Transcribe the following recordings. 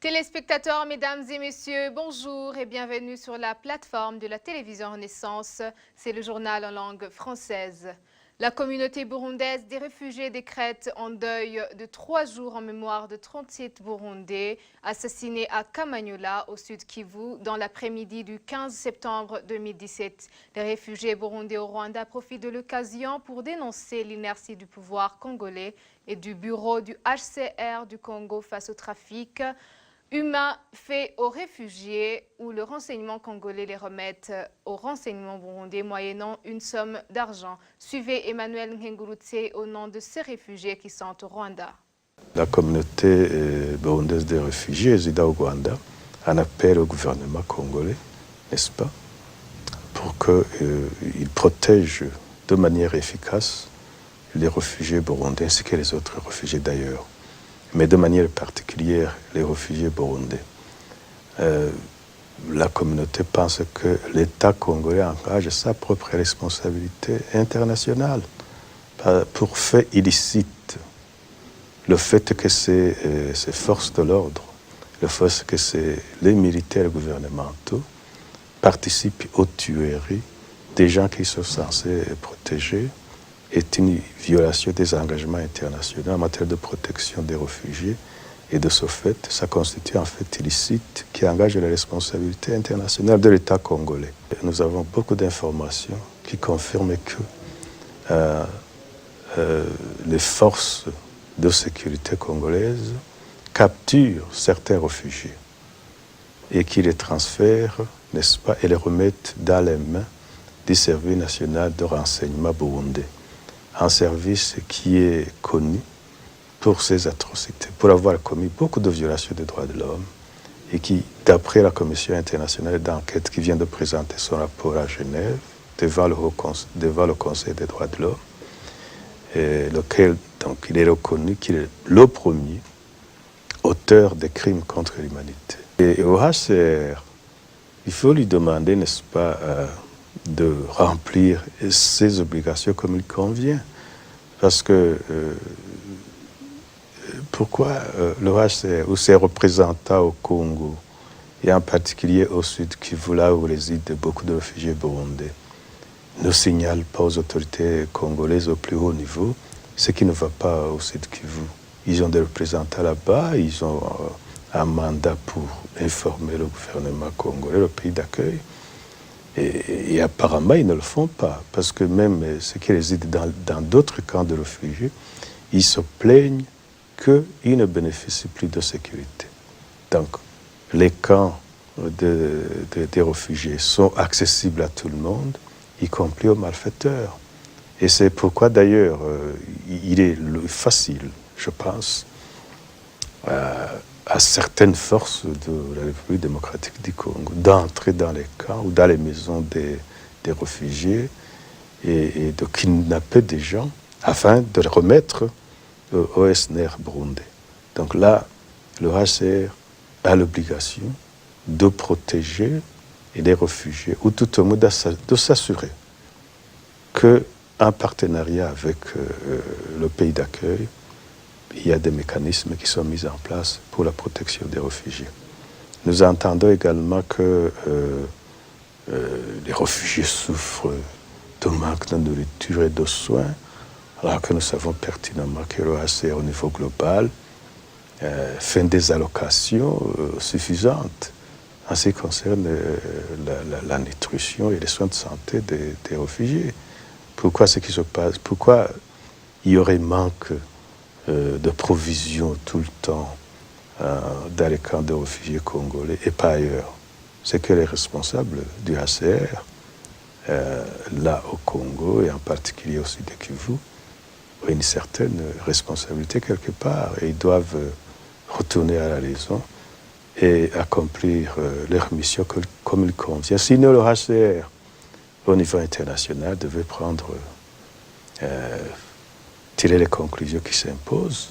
Téléspectateurs, mesdames et messieurs, bonjour et bienvenue sur la plateforme de la télévision Renaissance. C'est le journal en langue française. La communauté burundaise des réfugiés décrète un deuil de 3 jours en mémoire de 37 Burundais assassinés à Kamanyola, au sud Kivu, dans l'après-midi du 15 septembre 2017. Les réfugiés burundais au Rwanda profitent de l'occasion pour dénoncer l'inertie du pouvoir congolais et du bureau du HCR du Congo face au trafic humain fait aux réfugiés, où le renseignement congolais les remet au renseignement burundais moyennant une somme d'argent. Suivez Emmanuel Ngengurutse au nom de ces réfugiés qui sont au Rwanda. La communauté burundaise des réfugiés résidant au Rwanda en appelle au gouvernement congolais, n'est-ce pas, pour qu'il protège de manière efficace les réfugiés burundais ainsi que les autres réfugiés d'ailleurs, mais de manière particulière les réfugiés burundais. La communauté pense que l'État congolais engage sa propre responsabilité internationale pour faits illicites. Le fait que ces forces de l'ordre, le fait que les militaires gouvernementaux participent aux tueries des gens qui sont censés protéger est une violation des engagements internationaux en matière de protection des réfugiés. Et de ce fait, ça constitue un fait illicite qui engage la responsabilité internationale de l'État congolais. Nous avons beaucoup d'informations qui confirment que les forces de sécurité congolaises capturent certains réfugiés et qui les transfèrent, n'est-ce pas, et les remettent dans les mains du service national de renseignement burundais. Un service qui est connu pour ses atrocités, pour avoir commis beaucoup de violations des droits de l'homme et qui, d'après la Commission internationale d'enquête qui vient de présenter son rapport à Genève devant le Conseil des droits de l'homme, lequel donc, il est reconnu qu'il est le premier auteur des crimes contre l'humanité. Et au HCR, il faut lui demander, n'est-ce pas, de remplir ses obligations comme il convient. Parce que pourquoi le HCR ou ses représentants au Congo, et en particulier au sud Kivu, là où résident beaucoup de réfugiés burundais, ne signalent pas aux autorités congolaises au plus haut niveau ce qui ne va pas au sud Kivu? Ils ont des représentants là-bas, ils ont un mandat pour informer le gouvernement congolais, le pays d'accueil. Et apparemment, ils ne le font pas, parce que même ceux qui résident dans d'autres camps de réfugiés, ils se plaignent qu'ils ne bénéficient plus de sécurité. Donc, les camps des réfugiés sont accessibles à tout le monde, y compris aux malfaiteurs. Et c'est pourquoi, d'ailleurs, il est facile, je pense, à certaines forces de la République démocratique du Congo d'entrer dans les camps ou dans les maisons des réfugiés et de kidnapper des gens afin de les remettre au SNR burundais. Donc là, le HCR a l'obligation de protéger les réfugiés, ou tout au moins de s'assurer qu'en partenariat avec le pays d'accueil, il y a des mécanismes qui sont mis en place pour la protection des réfugiés. Nous entendons également que les réfugiés souffrent de manque de nourriture et de soins, alors que nous savons pertinemment que le HCR au niveau global fait des allocations suffisantes en ce qui concerne la nutrition et les soins de santé des réfugiés. Pourquoi ce qui se passe? Pourquoi il y aurait manque de provisions tout le temps dans les camps de réfugiés congolais et pas ailleurs? C'est que les responsables du HCR, là au Congo et en particulier au sud de Kivu, ont une certaine responsabilité quelque part et ils doivent retourner à la raison et accomplir leur mission comme il convient. Sinon, le HCR, au niveau international, devait tirer les conclusions qui s'imposent.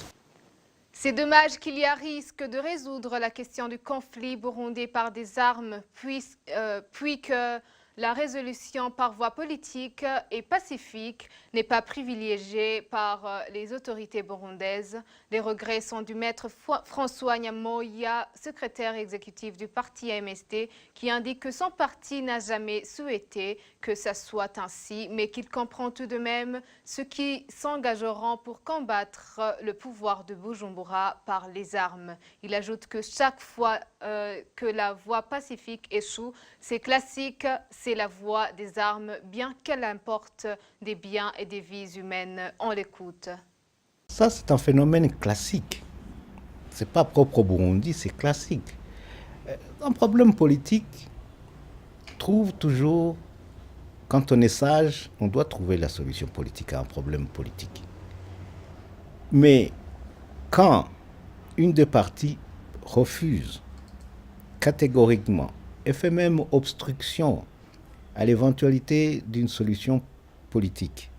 C'est dommage qu'il y a risque de résoudre la question du conflit burundais par des armes, puis que la résolution par voie politique et pacifique n'est pas privilégiée par les autorités burundaises. Les regrets sont du maître François Nyamoya, secrétaire exécutif du parti MSD, qui indique que son parti n'a jamais souhaité que ça soit ainsi, mais qu'il comprend tout de même ceux qui s'engageront pour combattre le pouvoir de Bujumbura par les armes. Il ajoute que chaque fois que la voie pacifique échoue, c'est classique, c'est la voie des armes, bien qu'elle importe des biens et des vies humaines. On l'écoute. Ça, c'est un phénomène classique. Ce n'est pas propre au Burundi, c'est classique. Un problème politique trouve toujours, quand on est sage, on doit trouver la solution politique à un problème politique. Mais quand une des parties refuse catégoriquement et fait même obstruction à l'éventualité d'une solution politique,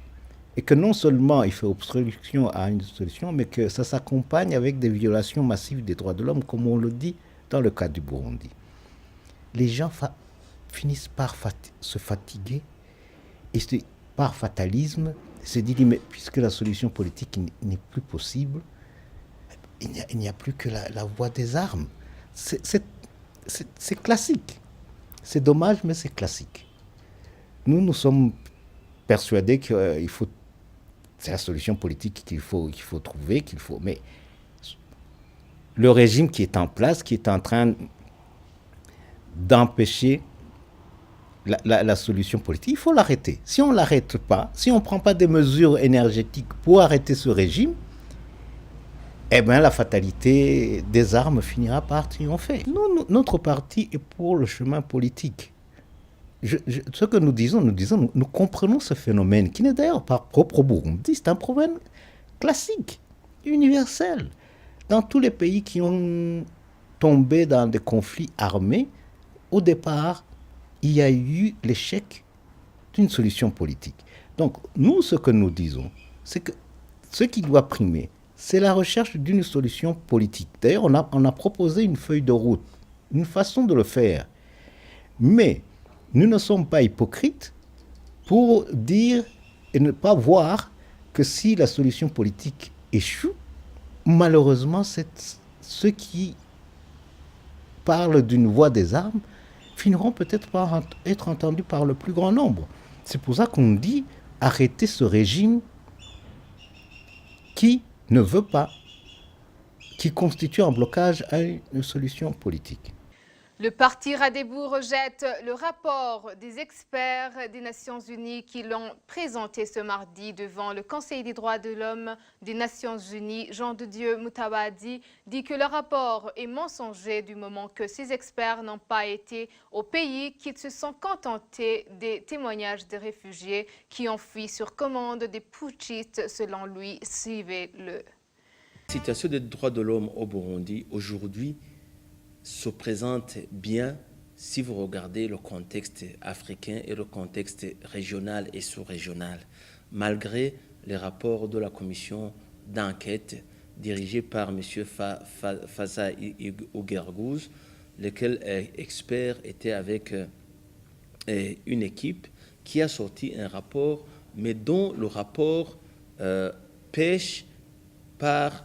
et que non seulement il fait obstruction à une solution, mais que ça s'accompagne avec des violations massives des droits de l'homme, comme on le dit dans le cas du Burundi, les gens finissent par se fatiguer et par fatalisme se disent, mais puisque la solution politique n'est plus possible, il n'y a plus que la voie des armes. C'est classique. C'est dommage, mais c'est classique. Nous sommes persuadés qu'il faut, c'est la solution politique qu'il faut trouver, mais le régime qui est en place, qui est en train d'empêcher la solution politique, il faut l'arrêter. Si on ne l'arrête pas, si on ne prend pas des mesures énergétiques pour arrêter ce régime, eh bien la fatalité des armes finira par triompher. Notre parti est pour le chemin politique. Ce que nous disons, nous comprenons ce phénomène, qui n'est d'ailleurs pas propre au Burundi, c'est un problème classique, universel. Dans tous les pays qui ont tombé dans des conflits armés, au départ, il y a eu l'échec d'une solution politique. Donc, nous, ce que nous disons, c'est que ce qui doit primer, c'est la recherche d'une solution politique. D'ailleurs, on a proposé une feuille de route, une façon de le faire. Mais nous ne sommes pas hypocrites pour dire et ne pas voir que si la solution politique échoue, malheureusement, ceux qui parlent d'une voie des armes finiront peut-être par être entendus par le plus grand nombre. C'est pour ça qu'on dit arrêter ce régime qui ne veut pas, qui constitue un blocage à une solution politique. Le parti Radébou rejette le rapport des experts des Nations Unies qui l'ont présenté ce mardi devant le Conseil des droits de l'homme des Nations Unies. Jean de Dieu Moutabadi dit que le rapport est mensonger du moment que ces experts n'ont pas été au pays, qu'ils se sont contentés des témoignages des réfugiés qui ont fui sur commande des putschistes, selon lui. Suivez-le. La situation des droits de l'homme au Burundi aujourd'hui se présente bien si vous regardez le contexte africain et le contexte régional et sous-régional, malgré les rapports de la commission d'enquête dirigée par M. Faza Ougergouz, lequel expert était avec une équipe qui a sorti un rapport, mais dont le rapport pêche par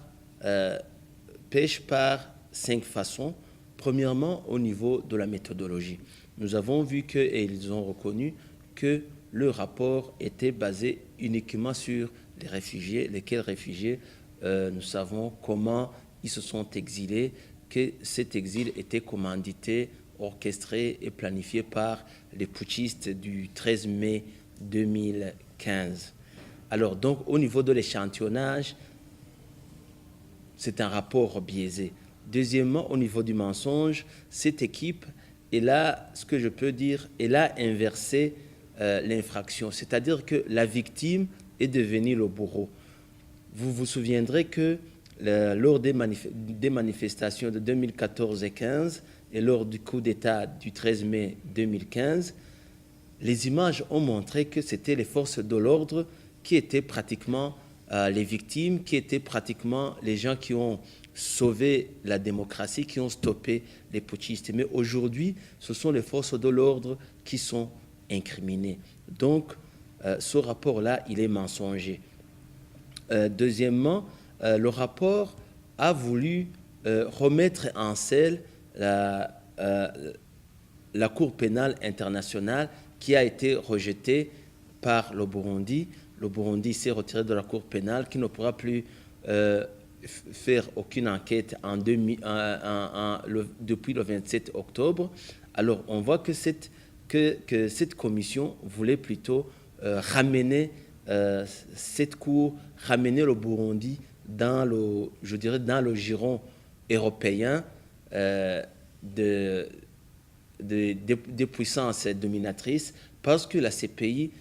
5 façons. Premièrement, au niveau de la méthodologie. Nous avons vu et ils ont reconnu que le rapport était basé uniquement sur les réfugiés, lesquels réfugiés, nous savons comment ils se sont exilés, que cet exil était commandité, orchestré et planifié par les putschistes du 13 mai 2015. Alors donc, au niveau de l'échantillonnage, c'est un rapport biaisé. Deuxièmement, au niveau du mensonge, cette équipe, elle a, ce que je peux dire, elle a inversé l'infraction. C'est-à-dire que la victime est devenue le bourreau. Vous vous souviendrez que lors des manifestations de 2014 et 2015 et lors du coup d'État du 13 mai 2015, les images ont montré que c'était les forces de l'ordre qui étaient pratiquement les victimes, qui étaient pratiquement les gens qui ont sauvé la démocratie, qui ont stoppé les putschistes. Mais aujourd'hui, ce sont les forces de l'ordre qui sont incriminés. Donc, ce rapport-là, il est mensonger. Deuxièmement, le rapport a voulu remettre en selle la Cour pénale internationale qui a été rejetée par le Burundi. Le Burundi s'est retiré de la Cour pénale, qui ne pourra plus faire aucune enquête depuis le 27 octobre. Alors, on voit que cette commission voulait plutôt ramener cette Cour, ramener le Burundi dans le giron européen des puissances dominatrices, parce que la CPI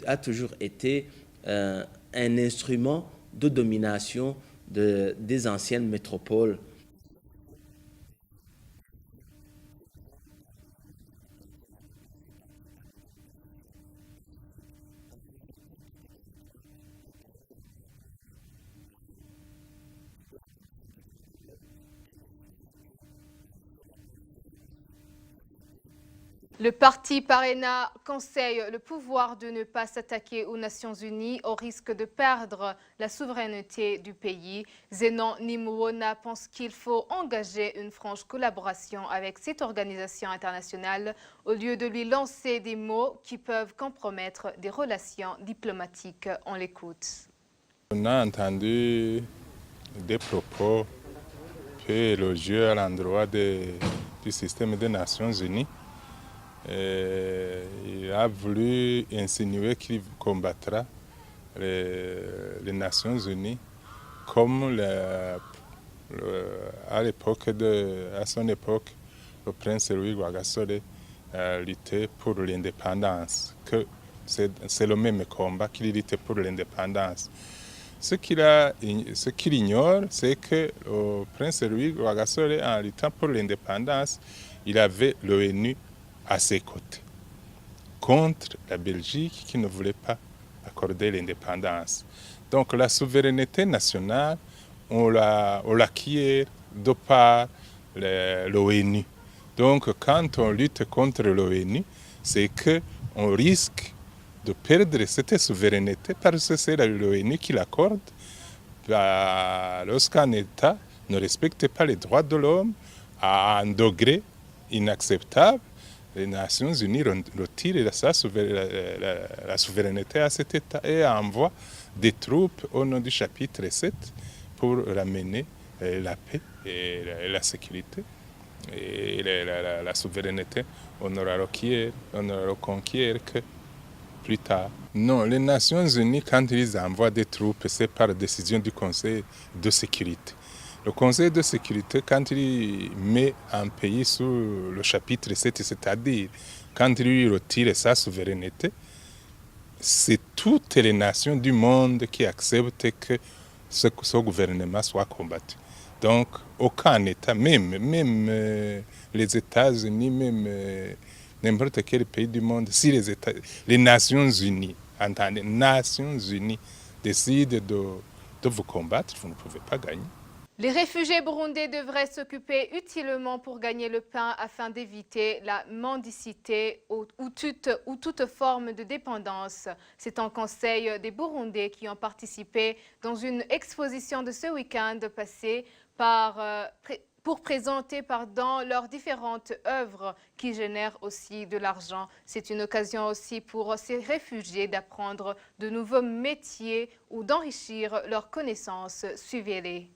a toujours été un instrument de domination des anciennes métropoles. Le parti Parena conseille le pouvoir de ne pas s'attaquer aux Nations Unies au risque de perdre la souveraineté du pays. Zenon Nimwona pense qu'il faut engager une franche collaboration avec cette organisation internationale au lieu de lui lancer des mots qui peuvent compromettre des relations diplomatiques. On l'écoute. On a entendu des propos peu élogieux à l'endroit du système des Nations Unies. Il a voulu insinuer qu'il combattra les Nations Unies comme à son époque, le prince Louis Rwagasore luttait pour l'indépendance, que c'est le même combat qu'il luttait pour l'indépendance. Ce qu'il ignore, c'est que le prince Louis Rwagasore, en luttant pour l'indépendance, il avait l'ONU à ses côtés, contre la Belgique qui ne voulait pas accorder l'indépendance. Donc la souveraineté nationale, on l'acquiert de par l'ONU. Donc quand on lutte contre l'ONU, c'est qu'on risque de perdre cette souveraineté parce que c'est l'ONU qui l'accorde. Lorsqu'un État ne respecte pas les droits de l'homme à un degré inacceptable, les Nations Unies retirent la souveraineté à cet État et envoient des troupes au nom du chapitre 7 pour ramener la paix et la sécurité. Et la souveraineté, on ne la reconquiert que plus tard. Non, les Nations Unies, quand ils envoient des troupes, c'est par décision du Conseil de sécurité. Le Conseil de sécurité, quand il met un pays sous le chapitre 7, c'est-à-dire quand il lui retire sa souveraineté, c'est toutes les nations du monde qui acceptent que ce gouvernement soit combattu. Donc, aucun État, même les États-Unis, même n'importe quel pays du monde, si les Nations Unies, entendez, Nations Unies décident de vous combattre, vous ne pouvez pas gagner. Les réfugiés burundais devraient s'occuper utilement pour gagner le pain afin d'éviter la mendicité ou toute forme de dépendance. C'est un conseil des Burundais qui ont participé dans une exposition de ce week-end passé pour présenter leurs différentes œuvres qui génèrent aussi de l'argent. C'est une occasion aussi pour ces réfugiés d'apprendre de nouveaux métiers ou d'enrichir leurs connaissances. Suivez-les.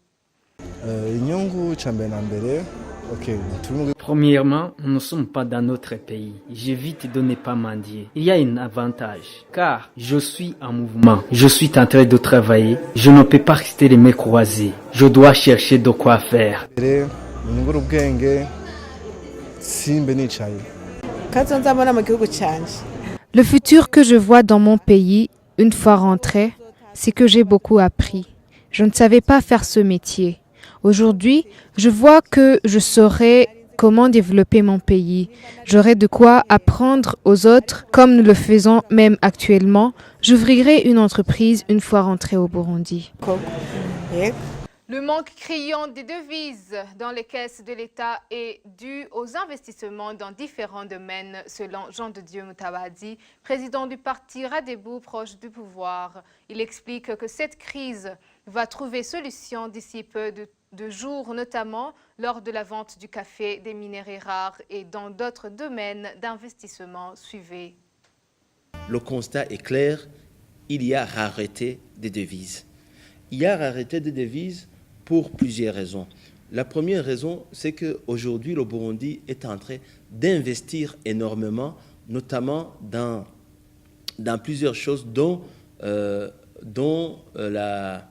Premièrement, nous ne sommes pas dans notre pays. J'évite de ne pas mendier. Il y a un avantage, car je suis en mouvement. Je suis en train de travailler. Je ne peux pas rester les mains croisées. Je dois chercher de quoi faire. Le futur que je vois dans mon pays, une fois rentré, c'est que j'ai beaucoup appris. Je ne savais pas faire ce métier. Aujourd'hui, je vois que je saurai comment développer mon pays. J'aurai de quoi apprendre aux autres, comme nous le faisons même actuellement. J'ouvrirai une entreprise une fois rentré au Burundi. Le Le manque criant des devises dans les caisses de l'État est dû aux investissements dans différents domaines, selon Jean de Dieu Moutawadi, président du parti Radebou proche du pouvoir. Il explique que cette crise va trouver solution d'ici peu de jours, notamment lors de la vente du café, des minéraux rares et dans d'autres domaines d'investissement. Suivez. Le constat est clair, il y a rareté des devises. Il y a rareté des devises pour plusieurs raisons. La première raison, c'est qu'aujourd'hui, le Burundi est en train d'investir énormément, notamment dans plusieurs choses, dont la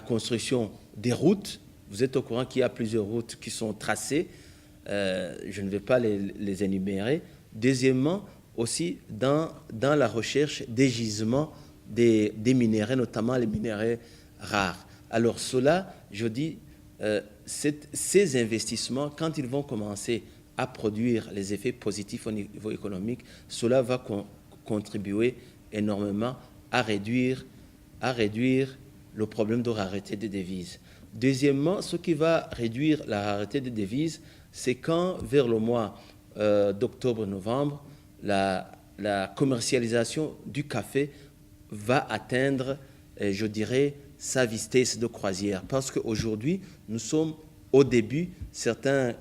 construction des routes. Vous êtes au courant qu'il y a plusieurs routes qui sont tracées. Je ne vais pas les énumérer. Deuxièmement, aussi dans la recherche des gisements des minéraux, notamment les minéraux rares. Alors cela, je dis, ces investissements, quand ils vont commencer à produire les effets positifs au niveau économique, cela va contribuer énormément à réduire le problème de rareté des devises. Deuxièmement, ce qui va réduire la rareté des devises, c'est quand, vers le mois d'octobre-novembre, la commercialisation du café va atteindre, je dirais, sa vitesse de croisière. Parce qu'aujourd'hui, nous sommes au début, certaines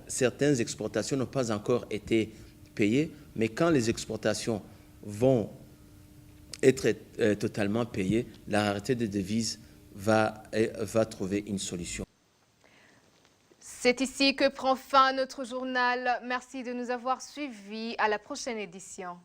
exportations n'ont pas encore été payées, mais quand les exportations vont être totalement payées, la rareté des devises va trouver une solution. C'est ici que prend fin notre journal. Merci de nous avoir suivis. À la prochaine édition.